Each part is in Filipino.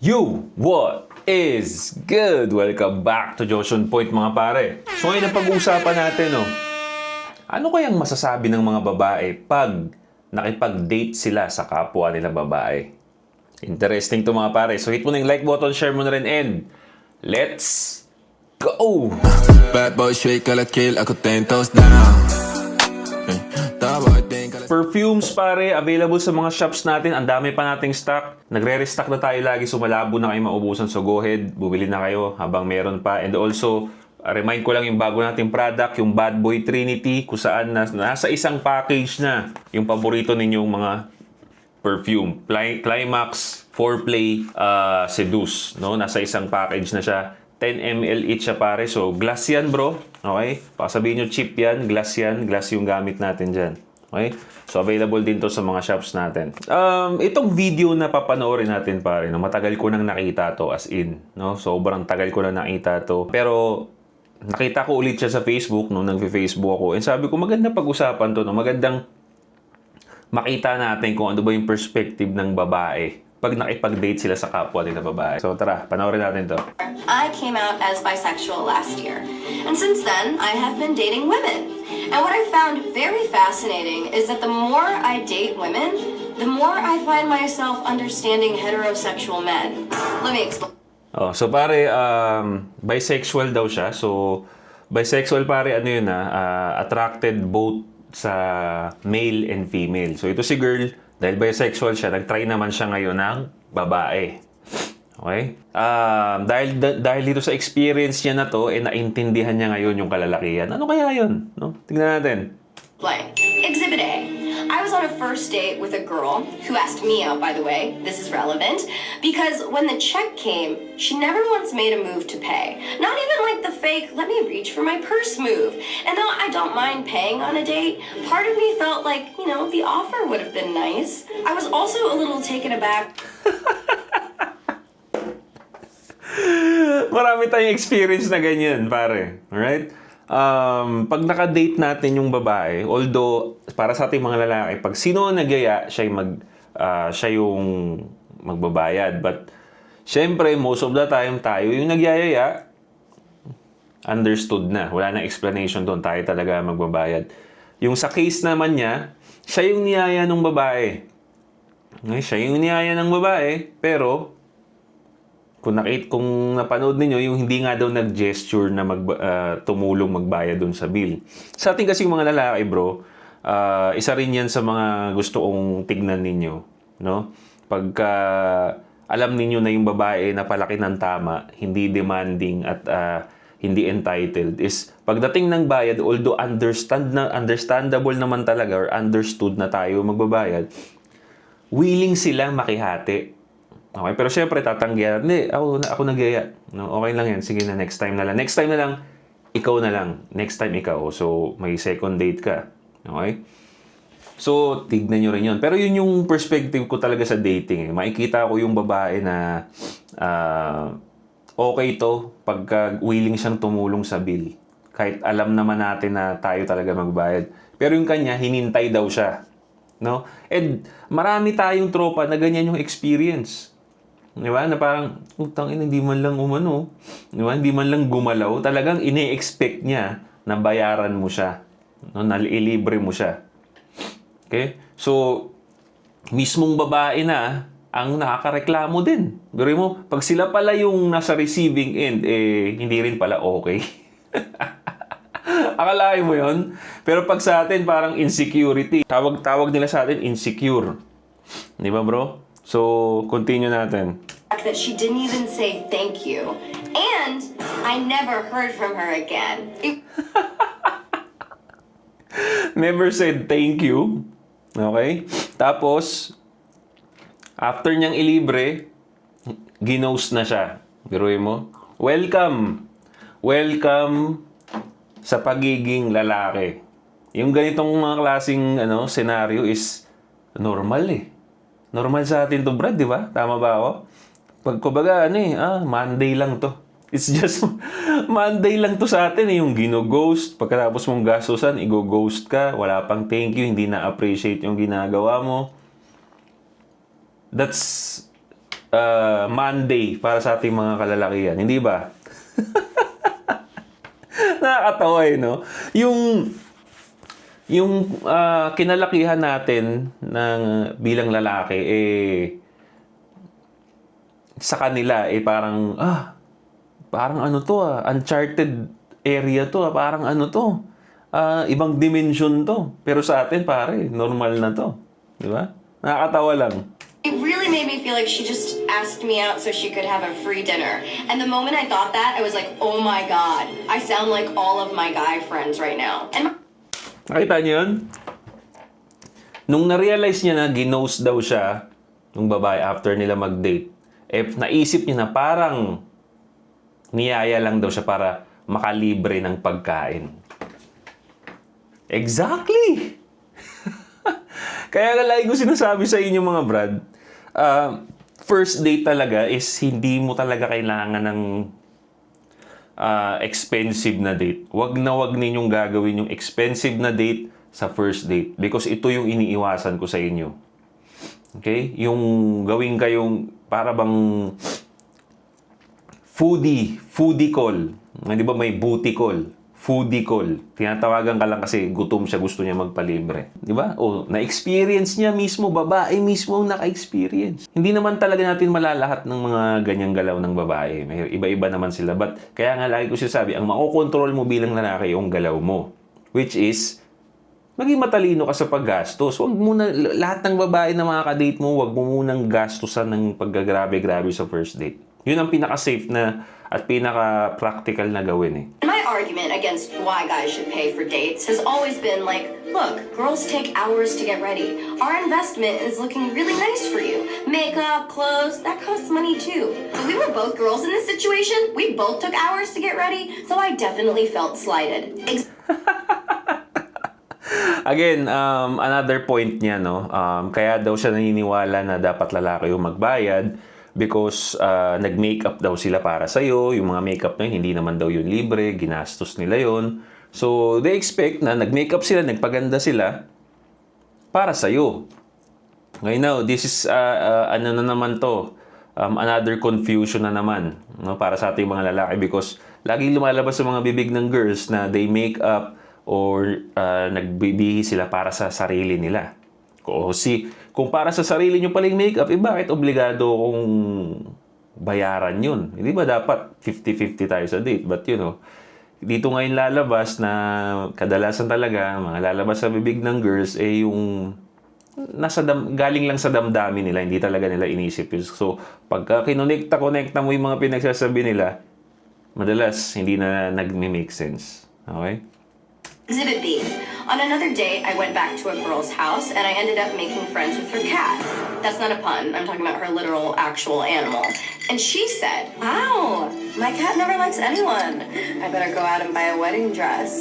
What is good? Welcome back to Joshon Point mga pare. So ngayon ang pag-uusapan natin, ano kayang masasabi ng mga babae pag nakipag-date sila sa kapwa nila babae? Interesting to mga pare. So hit mo na yung like button, share mo na rin, and let's go! Bad boy straight kala kill, ako 10 toes down. Perfumes pare, available sa mga shops natin. Ang dami pa nating stock. Nagre-restock na tayo lagi, so malabo na kayo maubusan. So go ahead, bumili na kayo habang meron pa. And also, remind ko lang yung bago nating product, yung Bad Boy Trinity, kung saan nasa isang package na yung paborito ninyong mga perfume. Climax, Foreplay, Seduce. No? Nasa isang package na siya. 10 ml each siya pare. So glass yan bro. Okay? Pakasabihin nyo cheap yan. Glass yan. Glass yung gamit natin dyan. Okay? So, available din to sa mga shops natin. Itong video na papanoorin natin pare, no, matagal ko nang nakita to as in. No? Sobrang tagal ko nang nakita to. Pero, nakita ko ulit siya sa Facebook nung nag-Facebook ako. And sabi ko, maganda pag-usapan to. No? Magandang makita natin kung ano ba yung perspective ng babae pag nakipag-date sila sa kapwa nila babae. So, tara, panoorin natin to. I came out as bisexual last year, and since then, I have been dating women. And what I found very fascinating is that the more I date women, the more I find myself understanding heterosexual men. Let me explain. Oh, so pare, bisexual daw siya. So, bisexual pare, ano yun attracted both sa male and female. So, ito si girl, dahil bisexual siya, nag-try naman siya ngayon ng babae. Okay? Dahil dito sa experience niya na to, naintindihan niya ngayon yung kalalakihan. Ano kaya yun? No? Tingnan natin. Exhibit A. I was on a first date with a girl who asked me out, by the way. This is relevant. Because when the check came, she never once made a move to pay. Not even like the fake, let me reach for my purse move. And though I don't mind paying on a date, part of me felt like, the offer would have been nice. I was also a little taken aback. Marami tayong experience na ganyan, pare. Alright? Pag naka-date natin yung babae, although para sa ating mga lalaki, pag sino nagyaya, siya yung magbabayad. But syempre, most of the time tayo yung nagyayaya, understood na. Wala na explanation doon, tayo talaga magbabayad. Yung sa case naman niya, siya yung niyaya ng babae. Okay? Siya yung niyaya ng babae, pero kung napanood niyo yung hindi nga daw nag-gesture na tumulong magbayad doon sa bill. Sa ating kasing mga lalaki, bro, isa rin yan sa mga gusto kong tignan ninyo, no? Pagka alam ninyo na yung babae na palaki ng tama, hindi demanding at hindi entitled, is pagdating ng bayad, although understandable naman talaga or understood na tayo magbabayad, willing sila makihati. Okay, pero syempre tatanggihan. Hindi, ako nagyaya. No, okay lang yan. Sige na, next time na lang. Next time na lang, ikaw na lang. Next time ikaw. So, may second date ka. Okay? So, tignan nyo rin yun. Pero yun yung perspective ko talaga sa dating. Makikita ko yung babae na okay to pagka willing siyang tumulong sa bill. Kahit alam naman natin na tayo talaga magbayad. Pero yung kanya, hinintay daw siya. No? And marami tayong tropa na ganyan yung experience. Di ba? Na parang, hindi man lang umano. Di ba? Hindi man lang gumalaw. Talagang ini-expect niya na bayaran mo siya. No? Na ilibre mo siya. Okay? So, mismong babae na ang nakakareklamo din. Pero mo, pag sila pala yung nasa receiving end, hindi rin pala okay. Akalain mo yon. Pero pag sa atin, parang insecurity. Tawag nila sa atin, insecure. Di ba, bro? So, continue natin. That she didn't even say thank you. And I never heard from her again. Never said thank you. Okay? Tapos, after niyang ilibre, ginost na siya. Biruin mo. Welcome sa pagiging lalaki. Yung ganitong mga klaseng scenario is normal eh. Normal sa atin to, Brad, di ba? Tama ba ako? Kumbaga, Monday lang to. It's just, Monday lang to sa atin yung gino-ghost. Pagkatapos mong gastusan, i-ghost ka. Wala pang thank you, hindi na-appreciate yung ginagawa mo. That's Monday para sa ating mga kalalakihan. Hindi ba? Nakakatawa no? Yung kinalakihan natin bilang lalaki, sa kanila, parang, parang ano to uncharted area to parang ano to, ibang dimension to. Pero sa atin, pare, normal na to. Di ba? Nakakatawa lang. It really made me feel like she just asked me out so she could have a free dinner. And the moment I thought that, I was like, oh my God, I sound like all of my guy friends right now. And Nakita niyo yun? Nung na-realize niya na ginose daw siya nung babae after nila mag-date, naisip niya na parang niyaya lang daw siya para makalibre ng pagkain. Exactly! Kaya nga lagi ko sinasabi sa inyo mga brad, first date talaga is hindi mo talaga kailangan ng expensive na date. Wag ninyong gagawin yung expensive na date sa first date because ito yung iniiwasan ko sa inyo. Okay? Yung gawin kayong para bang foodie call. Di ba may booty call? Foodie call. Tinatawagan ka lang kasi gutom siya, gusto niya magpalibre. Di ba? O, na-experience niya mismo, babae mismo ang naka-experience. Hindi naman talaga natin malalahat ng mga ganyang galaw ng babae. May iba-iba naman sila. But, kaya nga lagi ko sinasabi, ang makokontrol mo bilang lalaki yung galaw mo. Which is, maging matalino ka sa paggastos. Huwag muna, lahat ng babae na mga kadate mo, huwag mo munang gastusan ng paggagrabe-grabe sa first date. Yun ang pinaka-safe na at pinaka-practical na gawin my argument against why guys should pay for dates has always been like, look, girls take hours to get ready. Our investment is looking really nice for you. Makeup, clothes, that costs money too. But we were both girls in this situation. We both took hours to get ready, so I definitely felt slighted. Again, another point niya, no? Kaya daw siya naniniwala na dapat lalaki yung magbayad because nag-makeup daw sila para sa'yo. Yung mga makeup na yun, hindi naman daw yun libre. Ginastos nila yun. So, they expect na nag-makeup sila, nagpaganda sila para sa'yo. Okay, now, this is, ano na naman to? Another confusion na naman, no? Para sa ating mga lalaki because laging lumalabas sa mga bibig ng girls na they make up or nagbibihi sila para sa sarili nila. Kung para sa sarili nyo pala yung makeup, bakit obligado kong bayaran yun? Hindi ba dapat 50-50 tayo sa date? But dito ngayon lalabas na kadalasan talaga, mga lalabas sa bibig ng girls, yung galing lang sa damdamin nila, hindi talaga nila inisip yun. So, pagka kinonekta mo yung mga pinagsasabi nila, madalas hindi na nag-make sense. Okay? Exhibit B. On another date, I went back to a girl's house and I ended up making friends with her cat. That's not a pun. I'm talking about her literal, actual animal. And she said, wow, my cat never likes anyone. I better go out and buy a wedding dress.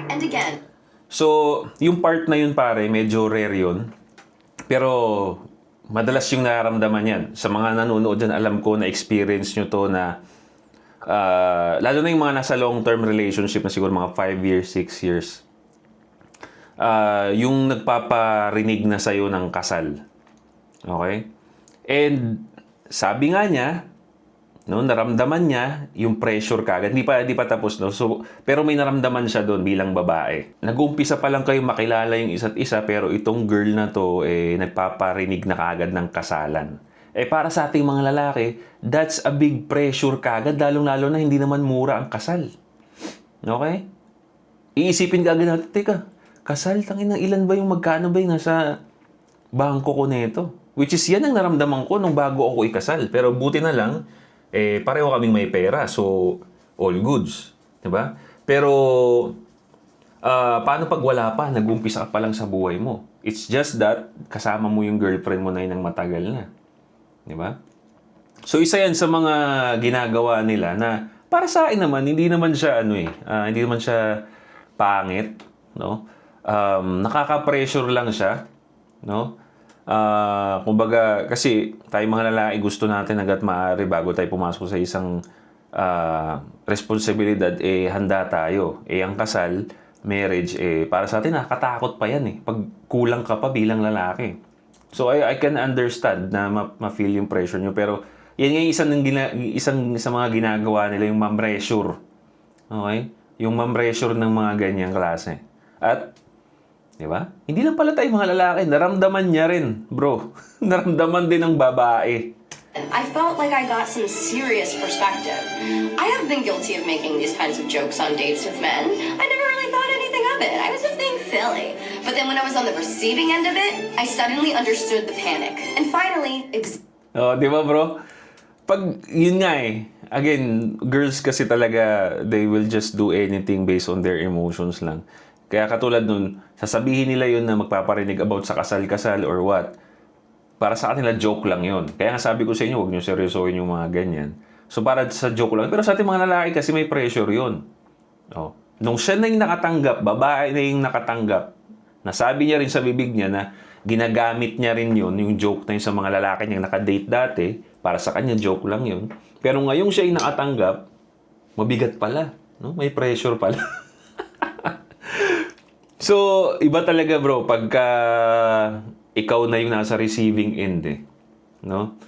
And again. So, yung part na yun pare, medyo rare yun. Pero, madalas yung nararamdaman yan. Sa mga nanonood dyan, alam ko na experience nyo to na lalo na yung mga nasa long-term relationship na siguro mga 5 years, 6 years. Yung nagpaparinig na sa'yo ng kasal. Okay? And sabi nga niya, no, naramdaman niya yung pressure kagad. Hindi pa tapos, no? So, pero may naramdaman siya doon bilang babae. Nag-uumpisa pa lang kayo makilala yung isa't isa, pero itong girl na to, nagpaparinig na kagad ng kasalan. Para sa ating mga lalaki, that's a big pressure kagad, lalong-lalo na hindi naman mura ang kasal. Okay? Iisipin kagad natin, teka, kasal, tangina, ilan ba yung magkano ba yung nasa bangko ko nito? Which is yan ang naramdaman ko nung bago ako ikasal. Pero buti na lang, pareho kaming may pera. So, all goods. Diba? Pero, paano pag wala pa? Nag-umpisa ka pa lang sa buhay mo. It's just that, kasama mo yung girlfriend mo na yun ng matagal na. Diba? So, isa yan sa mga ginagawa nila na, para sa akin naman, hindi naman siya, hindi naman siya pangit. No? Nakaka-pressure lang siya. No? Kumbaga, kasi tayo mga lalaki gusto natin hangga't maaari bago tayo pumasok sa isang responsibilidad, handa tayo. Ang kasal, marriage, para sa atin, nakakatakot pa yan Pag kulang ka pa bilang lalaki. So, I can understand na ma-feel yung pressure nyo. Pero, yan nga yung isang sa mga ginagawa nila, yung ma-pressure. Okay? Yung ma-pressure ng mga ganyang klase. At, di ba? Hindi lang pala tayo mga lalaki. Naramdaman niya rin, bro. Naramdaman din ng babae. I felt like I got some serious perspective. I have been guilty of making these kinds of jokes on dates with men. I never really thought anything of it. I was just being silly. But then when I was on the receiving end of it, I suddenly understood the panic. And finally, Oh, di ba, bro? Pag, yun nga again, girls kasi talaga, they will just do anything based on their emotions lang. Kaya katulad nun, sasabihin nila yun na magpaparinig about sa kasal-kasal or what. Para sa kanila, joke lang yun. Kaya nga sabi ko sa inyo, huwag nyo seryosohin yung mga ganyan. So, para sa joke lang. Pero sa ating mga lalaki kasi may pressure yun. Oh. Nung siya na yung nakatanggap, babae na yung nakatanggap, nasabi niya rin sa bibig niya na ginagamit niya rin yun, yung joke na yun sa mga lalaki niyang nakadate dati, para sa kanya, joke lang yun. Pero ngayong siya yung nakatanggap, mabigat pala. No? May pressure pala. So, iba talaga bro, pagka ikaw na yung nasa receiving end no?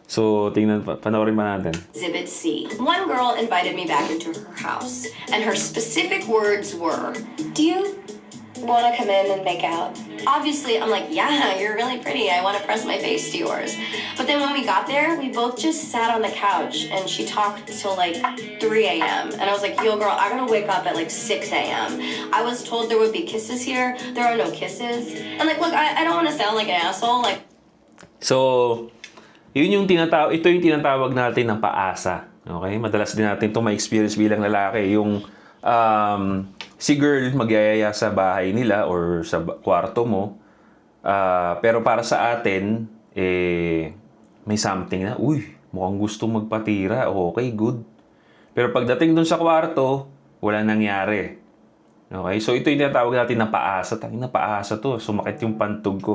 So, panoorin pa natin. Exhibit C. One girl invited me back into her house, and her specific words were, "Do you want to come in and make out?" Obviously, I'm like, yeah, you're really pretty. I want to press my face to yours. But then when we got there, we both just sat on the couch, and she talked till like 3 a.m. And I was like, yo, girl, I gotta wake up at like 6 a.m. I was told there would be kisses here. There are no kisses. And like, look, I don't want to sound like an asshole. Like, so, ito yung tinatawag natin ng paasa. Okay? Madalas din natin ito ma-experience bilang lalaki. Yung si girl magyayaya sa bahay nila or sa kwarto mo. Pero para sa atin, may something na, uy, mukhang gusto magpatira. Okay, good. Pero pagdating dun sa kwarto, wala nangyari. Okay? So, ito yung tinatawag natin na paasa. Tangina, paasa to. Sumakit yung pantog ko.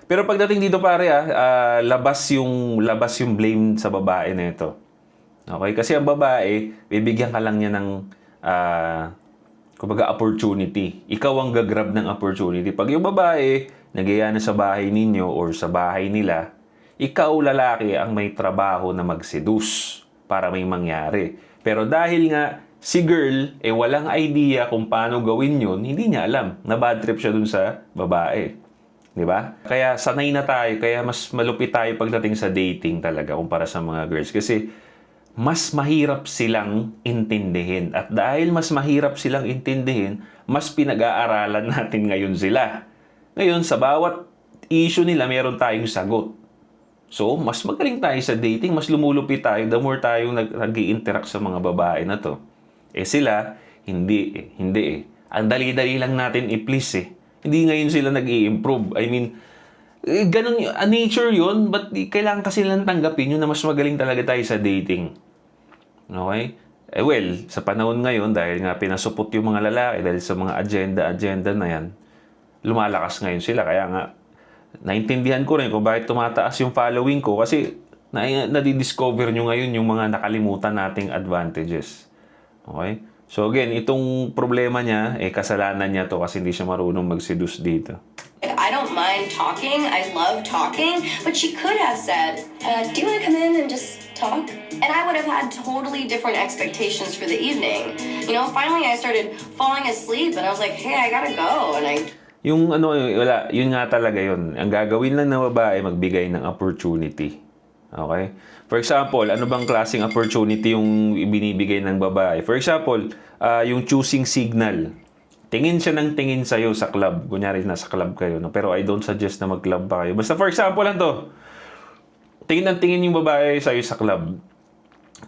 Pero pagdating dito pare, labas yung blame sa babae na ito. Okay? Kasi ang babae, bibigyan ka lang niya ng kumbaga opportunity. Ikaw ang gagrab ng opportunity. Pag yung babae, nagaya na sa bahay ninyo or sa bahay nila, ikaw lalaki ang may trabaho na mag-seduce para may mangyari. Pero dahil nga si girl, walang idea kung paano gawin yun, hindi niya alam. Na bad trip siya dun sa babae. Di ba? Kaya sanay na tayo, kaya mas malupit tayo pagdating sa dating talaga kumpara sa mga girls. Kasi mas mahirap silang intindihin. At dahil mas mahirap silang intindihin, mas pinag-aaralan natin ngayon sila. Ngayon, sa bawat issue nila, meron tayong sagot. So, mas magaling tayo sa dating, mas lumulupit tayo, the more tayong nag-i-interact sa mga babae na to. Sila, hindi. Ang dali-dali lang natin i-please Hindi ngayon sila nag-i-improve. I mean, ganun nature yun, but kailangan kasi lang tanggapin yun na mas magaling talaga tayo sa dating. Okay? Well, sa panahon ngayon, dahil nga pinasupot yung mga lalaki, dahil sa mga agenda na yan, lumalakas ngayon sila. Kaya nga, naintindihan ko rin kung bakit tumataas yung following ko kasi nadidiscover nyo ngayon yung mga nakalimutan nating advantages. Okay? So again, itong problema niya, kasalanan niya to kasi hindi siya marunong mag-seduce dito. I don't mind talking. I love talking. But she could have said, do you want to come in and just talk? And I would have had totally different expectations for the evening. You know, finally I started falling asleep and I was like, hey, I gotta go. And Yung wala, yun nga talaga yun. Ang gagawin lang ng babae, magbigay ng opportunity. Okay? For example, ano bang klaseng opportunity yung ibinibigay ng babae? For example, yung choosing signal. Tingin siya ng tingin sa'yo sa club. Kunyari, nasa club kayo. No? Pero I don't suggest na mag-club pa kayo. Basta for example lang to. Tingin ng tingin yung babae sa'yo sa club.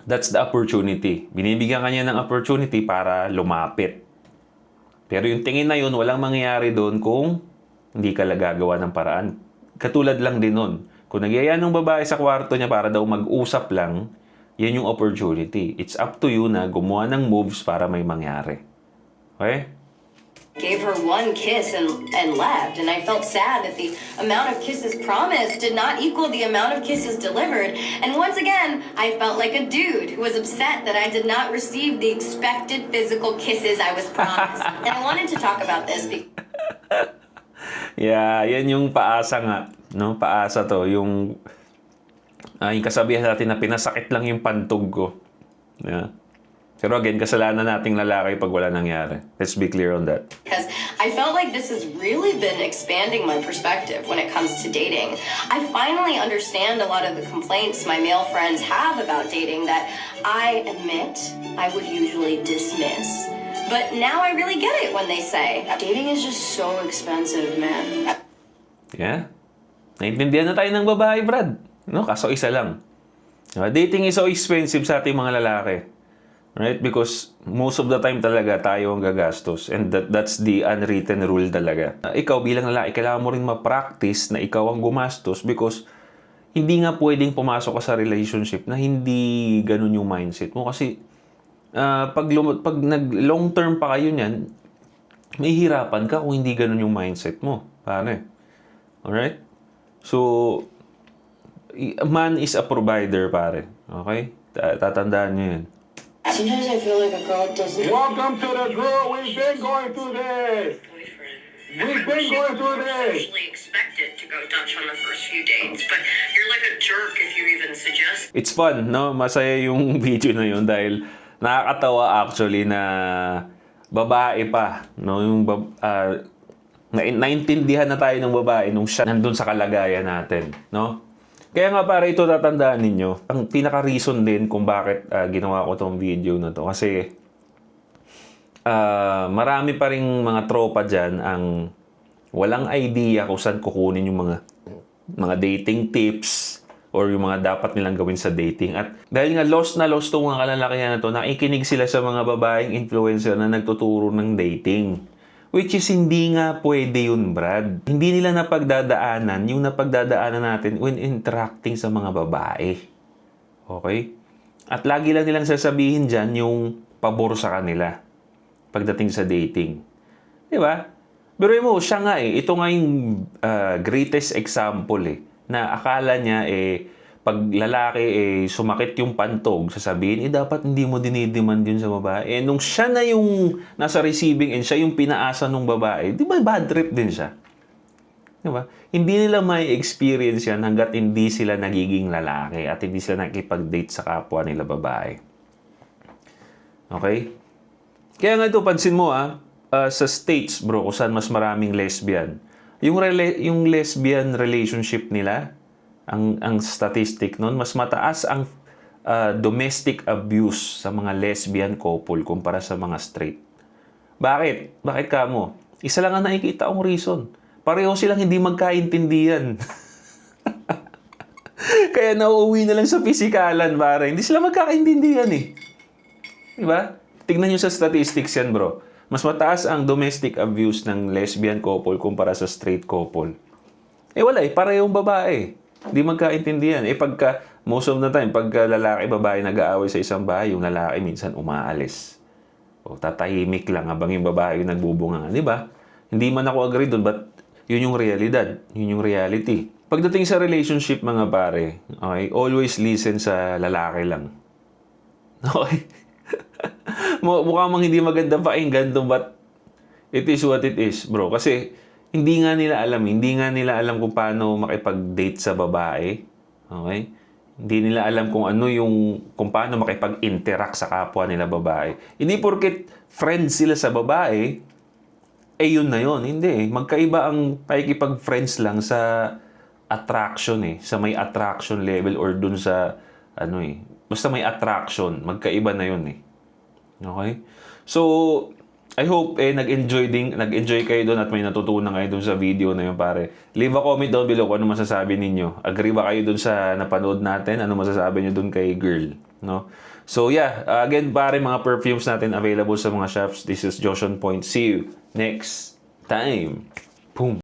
That's the opportunity. Binibigyan ka niya ng opportunity para lumapit. Pero yung tingin na yun, walang mangyayari doon kung hindi ka gagawa ng paraan. Katulad lang din nun. Kung nagyaya ng babae sa kwarto niya para daw mag-usap lang, yan yung opportunity. It's up to you na gumawa ng moves para may mangyari. Okay? gave her one kiss and left, and I felt sad that the amount of kisses promised did not equal the amount of kisses delivered. And once again, I felt like a dude who was upset that I did not receive the expected physical kisses I was promised. And I wanted to talk about this because Yeah, yan yung paasa nga. No? Paasa to. Yung kasabihan natin na pinasakit lang yung pantog ko. Yeah. Pero again, kasalanan nating lalaki pag wala nangyari. Let's be clear on that. I felt like this has really been expanding my perspective when it comes to dating. I finally understand a lot of the complaints my male friends have about dating that I admit I would usually dismiss. But now I really get it when they say, dating is just so expensive, man. Yeah. Naintindihan na tayo ng babae, Brad. No? Kaso isa lang. Dating is so expensive sa ating mga lalaki. Right? Because most of the time talaga tayo ang gagastos. And that's the unwritten rule talaga. Ikaw bilang lalaki, kailangan mo rin ma-practice na ikaw ang gumastos because hindi nga pwedeng pumasok ka sa relationship na hindi ganun yung mindset mo. Kasi pag long term pa kayo niyan, may hirapan ka kung hindi ganun yung mindset mo. Pare. Alright? So, a man is a provider, pare. Okay? Tatandaan nyo yun. Sometimes I feel like a girl doesn't... Welcome to the girl. We've been going through this. We've been going through this. Usually expected to go Dutch on the first few dates, but you're like a jerk if you even suggest. It's fun, no? Masaya yung video na yun dahil nakakatawa actually na babae pa, no? Yung naintindihan na tayo ng babae nung siya nandun sa kalagayan natin, no? Kaya nga para ito tatandaan ninyo, ang pinaka-reason din kung bakit ginawa ko tong video na to. Kasi marami pa ring mga tropa dyan ang walang idea kung saan kukunin yung mga dating tips or yung mga dapat nilang gawin sa dating. At dahil nga lost na lost itong mga kalalakihan na to, nakikinig sila sa mga babaeng influencer na nagtuturo ng dating. Which is hindi nga pwede yun, Brad. Hindi nila napagdadaanan yung napagdadaanan natin when interacting sa mga babae. Okay? At lagi lang nilang sasabihin dyan yung pabor sa kanila pagdating sa dating. Di ba? Pero mo, siya nga ito nga yung greatest example na akala niya pag lalaki sumakit yung pantog, sasabihin, dapat hindi mo dinidemand yun sa babae. Nung siya na yung nasa receiving end, siya yung pinaasa ng babae, di ba bad trip din siya? Di ba? Hindi nila may experience yan hanggat hindi sila nagiging lalaki at hindi sila nakikipag-date sa kapwa nila babae. Okay? Kaya nga ito, pansin mo sa States, bro, kung saan mas maraming lesbian. Yung lesbian relationship nila, ang statistic nun, mas mataas ang domestic abuse sa mga lesbian couple kumpara sa mga straight. Bakit? Bakit ka mo? Isa lang ang nakikita kong reason. Pareho silang hindi magkaintindihan. Kaya nauuwi na lang sa pisikalan, pare. Hindi sila magkakaintindihan Diba? Tignan nyo sa statistics yan, bro. Mas mataas ang domestic abuse ng lesbian couple kumpara sa straight couple. Wala parehong babae. Hindi magkaintindihan. Pagka, most of the time, pagka lalaki, babae nag-aaway sa isang bahay, yung lalaki minsan umaalis. O tatahimik lang habang yung babae yung nagbubunga. Di ba? Hindi man ako agree doon, but yun yung realidad. Yun yung reality. Pagdating sa relationship, mga pare, okay, always listen sa lalaki lang. Okay? Mukha mang hindi maganda pakinggan doon, but it is what it is, bro. Kasi, hindi nga nila alam kung paano makipag-date sa babae. Okay? Hindi nila alam kung paano makipag-interact sa kapwa nila babae. Hindi porket friends sila sa babae, yun na yun. Hindi Magkaiba ang pakikipag-friends lang sa attraction Sa may attraction level or dun sa, basta may attraction. Magkaiba na yun Okay? So, I hope nag-enjoy kayo doon at may natutunan kayo doon sa video na yun, pare. Leave a comment down below kung ano masasabi ninyo. Agree ba kayo doon sa napanood natin? Ano masasabi niyo doon kay girl, no? So yeah, again pare, mga perfumes natin available sa mga shops. This is Josh on Point. See you next time. Boom.